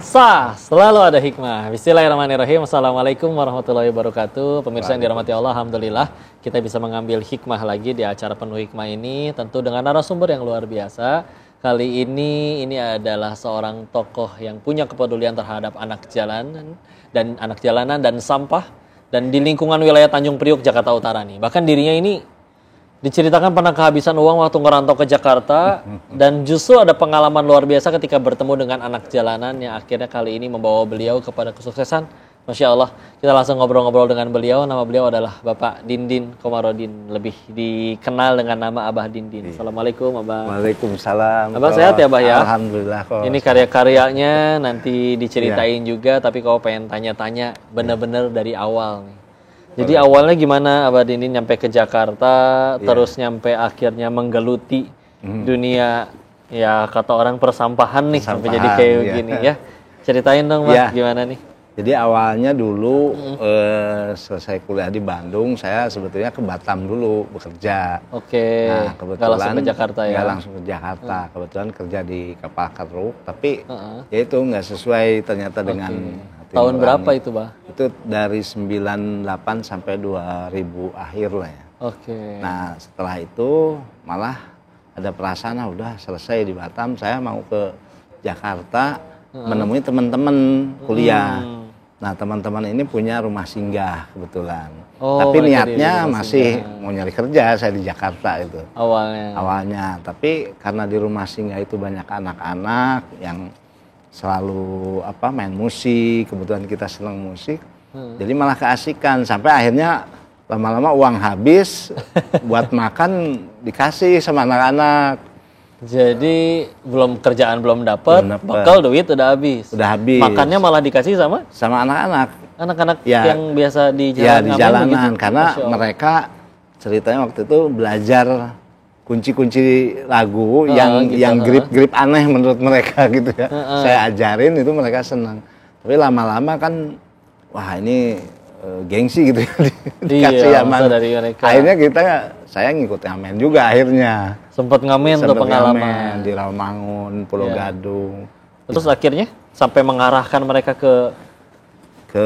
Selalu ada hikmah. Bismillahirrahmanirrahim. Assalamualaikum warahmatullahi wabarakatuh. Pemirsa yang dirahmati Allah, alhamdulillah kita bisa mengambil hikmah lagi di acara Penuh Hikmah ini, tentu dengan narasumber yang luar biasa. Kali ini adalah seorang tokoh yang punya kepedulian terhadap anak jalanan dan sampah, dan di lingkungan wilayah Tanjung Priok, Jakarta Utara nih. Bahkan dirinya ini diceritakan pernah kehabisan uang waktu ngerantau ke Jakarta, dan justru ada pengalaman luar biasa ketika bertemu dengan anak jalanan yang akhirnya kali ini membawa beliau kepada kesuksesan. Masya Allah, kita langsung ngobrol-ngobrol dengan beliau. Nama beliau adalah Bapak Dindin Komarudin, lebih dikenal dengan nama Abah Dindin. Assalamualaikum Abah. Waalaikumsalam. Abah sehat ya Abah ya? Alhamdulillah kok. Ini karya-karyanya nanti diceritain juga, tapi kalau pengen tanya-tanya bener-bener dari awal nih. Jadi awalnya gimana Abah Dindin nyampe ke Jakarta, terus nyampe akhirnya menggeluti dunia, ya kata orang persampahan nih, sampai jadi kayak begini ya. Ceritain dong Mas, gimana nih? Jadi awalnya dulu selesai kuliah di Bandung, saya sebetulnya ke Batam dulu bekerja. Oke, nah, kebetulan nggak langsung ke Jakarta ya? Nggak langsung ke Jakarta, kebetulan kerja di kapal keruk, tapi ya itu nggak sesuai ternyata dengan tahun berapa itu, Bah? Itu dari 98 sampai 2000 akhir lah ya. Oke. Nah, setelah itu malah ada perasaan, udah selesai di Batam, saya mau ke Jakarta menemui teman-teman kuliah. Nah, teman-teman ini punya rumah singgah kebetulan. Tapi niatnya masih mau nyari kerja saya di Jakarta itu. Awalnya. Tapi karena di rumah singgah itu banyak anak-anak yang selalu main musik, kebetulan kita senang musik, jadi malah keasikan sampai akhirnya lama-lama uang habis buat makan dikasih sama anak-anak. Jadi kerjaan belum dapat, bekal duit udah habis. Makannya malah dikasih sama anak-anak yang biasa di jalanan karena mereka ceritanya waktu itu belajar kunci-kunci lagu yang grip-grip aneh menurut mereka gitu ya. Saya ajarin itu mereka senang. Tapi lama-lama kan wah ini gengsi gitu ya dikasih aman. Akhirnya saya ngikut ngamen juga akhirnya. Sempat ngamen tuh pengalaman di Rawamangun, Pulau Gadung. Terus akhirnya sampai mengarahkan mereka ke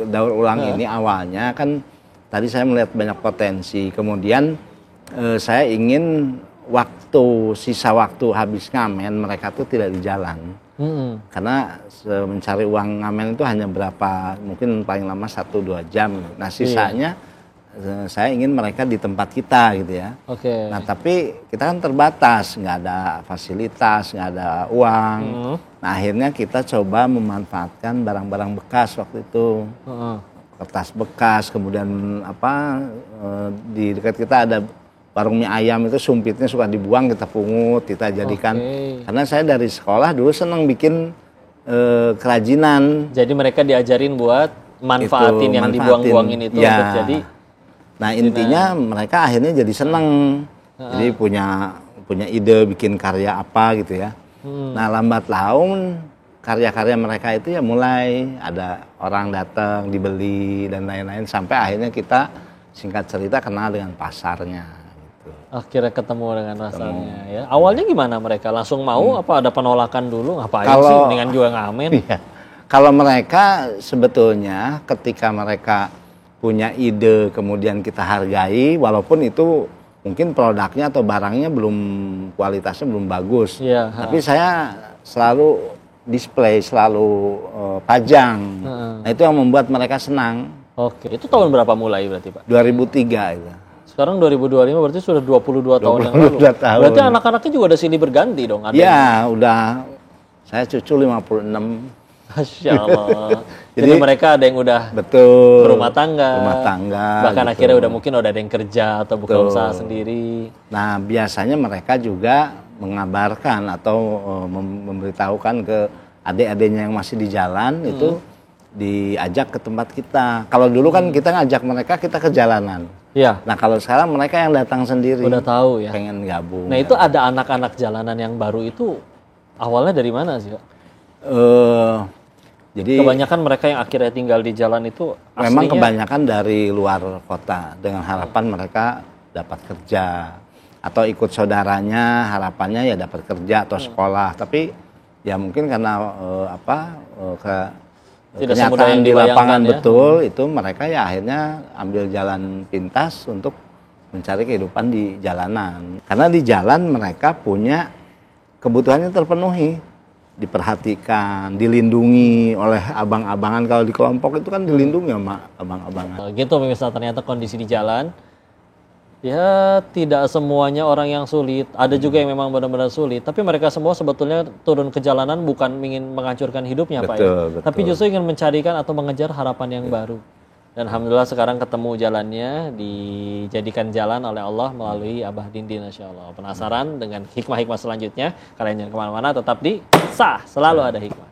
daur ulang ini awalnya kan tadi saya melihat banyak potensi. Kemudian saya ingin sisa waktu habis ngamen mereka tuh tidak di jalan. Karena mencari uang ngamen itu hanya mungkin paling lama 1-2 jam. Nah sisanya saya ingin mereka di tempat kita gitu ya. Nah tapi kita kan terbatas, nggak ada fasilitas, nggak ada uang. Nah akhirnya kita coba memanfaatkan barang-barang bekas waktu itu. Kertas bekas, kemudian di dekat kita ada warung mie ayam, itu sumpitnya suka dibuang, kita pungut, kita jadikan. Karena saya dari sekolah dulu senang bikin kerajinan. Jadi mereka diajarin buat manfaatin yang dibuang-buangin itu untuk jadi. Nah intinya mereka akhirnya jadi senang. Jadi punya ide bikin karya apa gitu ya. Nah lambat laun karya-karya mereka itu ya mulai ada orang datang, dibeli dan lain-lain, sampai akhirnya kita singkat cerita kenal dengan pasarnya. Akhirnya ketemu dengan rasanya ya. Awalnya gimana mereka? Langsung mau apa ada penolakan dulu? Ngapain sih dengan juga ngamen? Iya. Kalau mereka sebetulnya ketika mereka punya ide kemudian kita hargai, walaupun itu mungkin produknya atau barangnya kualitasnya belum bagus. Tapi saya selalu display, selalu pajang. Nah itu yang membuat mereka senang. Oke, itu tahun berapa mulai berarti Pak? 2003 itu. Sekarang 2025 berarti sudah 22 tahun yang lalu. Berarti anak-anaknya juga udah silih berganti dong? Iya, udah. Saya cucu 56. Masya Allah. Jadi mereka ada yang udah berumah tangga. Bahkan akhirnya mungkin udah ada yang kerja atau buka usaha sendiri. Nah, biasanya mereka juga mengabarkan atau memberitahukan ke adik-adiknya yang masih di jalan itu diajak ke tempat kita. Kalau dulu kan kita ngajak mereka, kita ke jalanan. Nah kalau sekarang mereka yang datang sendiri. Udah tahu ya. Pengen gabung. Nah itu ada anak-anak jalanan yang baru itu awalnya dari mana sih Pak? Jadi kebanyakan mereka yang akhirnya tinggal di jalan itu aslinya, memang kebanyakan dari luar kota dengan harapan mereka dapat kerja atau ikut saudaranya, harapannya ya dapat kerja atau sekolah. Tapi Ya mungkin karena Tidak semudah kenyataan yang di dibayangkan lapangan ya. betul itu mereka ya akhirnya ambil jalan pintas untuk mencari kehidupan di jalanan. Karena di jalan mereka punya kebutuhannya terpenuhi, diperhatikan, dilindungi oleh abang-abangan. Kalau di kelompok itu kan dilindungi sama abang-abangan. Gitu pemirsa, ternyata kondisi di jalan ya tidak semuanya orang yang sulit. Ada juga yang memang benar-benar sulit. Tapi mereka semua sebetulnya turun ke jalanan bukan ingin menghancurkan hidupnya, Pak ya. Betul. Tapi justru ingin mencarikan atau mengejar harapan yang baru. Dan alhamdulillah sekarang ketemu jalannya, dijadikan jalan oleh Allah melalui Abah Dindin, Masya Allah. Penasaran dengan hikmah-hikmah selanjutnya? Kalian jangan kemana-mana, tetap di Sah, selalu ada hikmah.